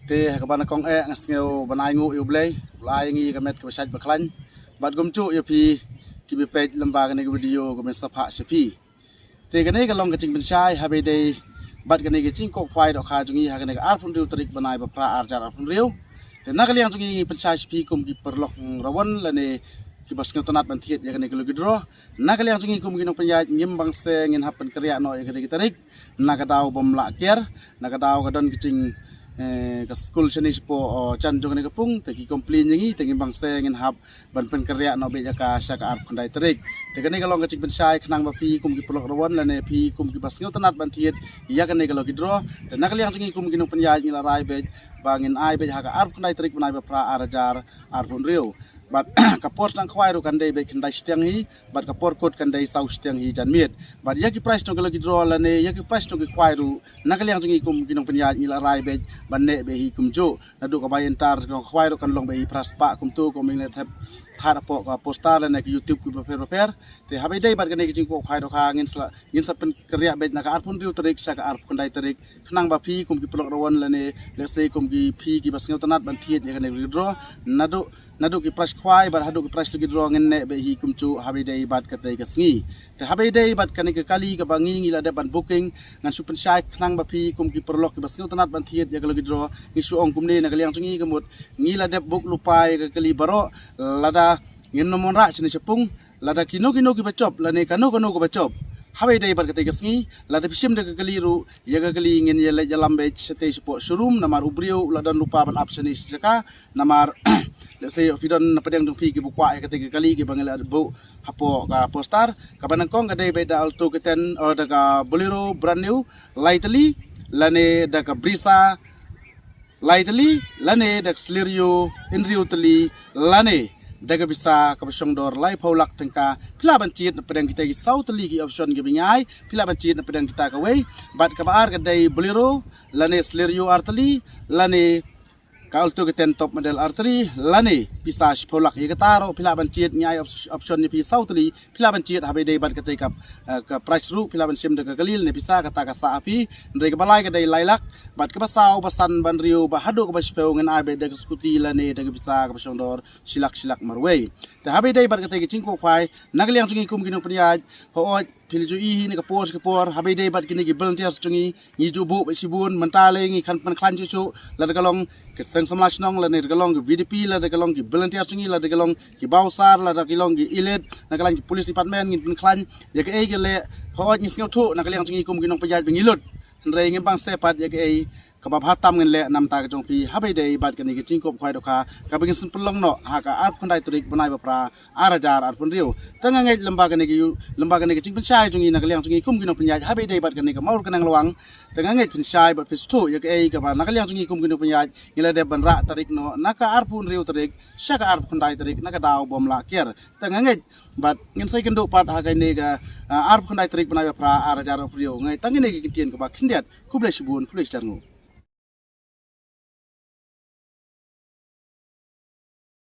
te kabana kong ngasngeu banai ngu iublay ulai ngi kamet ke besat baklan bat gumcu ya pi ki be page lembaga ne video gomen sapha sepi te gane ga long ka ching pensai habe dei bat gane ga ching ko khwai do kha jungi ha gane ar phun riu tarik banai ba pra ar jar ar phun riu te nakaliang jungi pensai sepi kum ki perlok rawon lane ki bas ngeu tanat ban thiet ya gane ga gidro nakaliang jungi kum ginong penyai ngim bangse ngin hapen kriya no ya gane tarik nakadaw bom la kier nakadaw ga don kicing ke school seni po chan jong ne kapung te ki komplain yangi te ngim bangse ngin hab ban pen karya no be jaka saka ar kondai terik te gane galong ka chik pensai khnang ba pi kum ki polok rawon lane pi kum ki bas ngeu tanat ban thiet ya gane galo gidro te nakaliang jungi kum ginong penyai ngila rai be bangin ai be jaka ar kondai terik banai ba pra ar jar ar pun riu bat kapor sang khwai ru kan dei be khandai stiang hi bat kapor kot kan dei sau stiang hi jan miet bat yaki price tong lagi draw la ne yaki price tong khwai ru nakaliang jungi kum kinong penya ngila rai be ban ne be hi kum jo nadu ka bai entar khwai ru kan long be hi praspa kum tu ko ming le thap thar po ka postar la ne youtube ku per te habai dei bat kan ne jing ko khwai ru kha ngin sa pen kriya be na ka arpun riu tarik sa ka arp kondai tarik khnang ba phi kum ki polok rawon la ne le sei kum ki phi ki bas ngeu tanat ban thiet ya kan ne draw nadu ki price khwai bar hadu ki price lagi draw ngin ne be hi kumchu habai dei bat ka tei ka sngi te habai dei bat kan ke kali ka bangi ngila de ban booking ngan supen sai khnang ba phi kum ki perlok ki bas ngeu tanat ban thiet ya ka lagi draw ngi su ong kum ne na kaliang chungi kamut ngila de book lupai ka kali baro lada ngin nomon ra sini sepung lada kino ki bachop lane kano ko bachop habai dei bar kate gasngi lada pisim de kaliru ya kali ngin ya le jalam be sete support showroom namar ubrio ladan lupa ban option saka namar let's say ofidon napadang jong pi ki bukwa ya kate kali ki bangela bu hapo ka postar ka banang kong ka dei be da alto keten da ka bolero brand new lightly lane da ka brisa lightly lane da slirio inrio tali lane daga bisa kabasong dor lai paulak tengka pila bancit na pedang kita ki south league option ki bingai pila bancit na pedang kita ka wei bat ka baar ka dai bolero lane slirio arteli lane kalto ke ten top model artery lane bisa paulak ye kataro pila bancit nyai option ni pi south league pila bancit habe dai bat ka te ka price ru pila bancim de ka galil ne bisa kata ka sa api ndai ka balai ka dai lailak bat ka basau basan ban riu ba hadu ka baspeu ngan abe de skuti lane de bisa ka basong dor silak marwei te habe dai bat ka te ki chingko khwai nagliang chungi kum ginong priya ho pilju i ni ka por habe dai bat kini ki volunteer chungi ni ju bu be sibun mentale ngi kan pan klan chu la de kalong ke seng samlas nong la ne de kalong ki vdp la de kalong ki volunteer chungi la de kalong ki bausar la de kalong ki ilet na kalong ki police department ngi pan klan ya ke e ke le ho ni singau thu na kaliang chungi kum ginong priya be ngilut rei ngi bang sepat ya ke e kabab hatam ngen le nam ta ka jong pi habai dei bat kan ni chingkop khwai do kha ka bingin sun pelong no ha ka art khondai turik banai ba pra arajar ar pun riu tanga ngai lembaga ni ching pensai jungi na kaliang jungi kum gino penya habai dei bat kan ni ka maur kanang lawang tanga ngai pensai bat pistu ya ke ka ba na kaliang jungi kum gino penya ngila de ban ra tarik no na ka ar pun riu tarik sha ka ar khondai tarik na ka daw bom la kier tanga ngai bat ngin sai kendo pat ha kai ne ga ar khondai tarik banai ba pra arajar ar riu ngai tanga ni ki tien ka ba khindiat kublai subun kublai starngu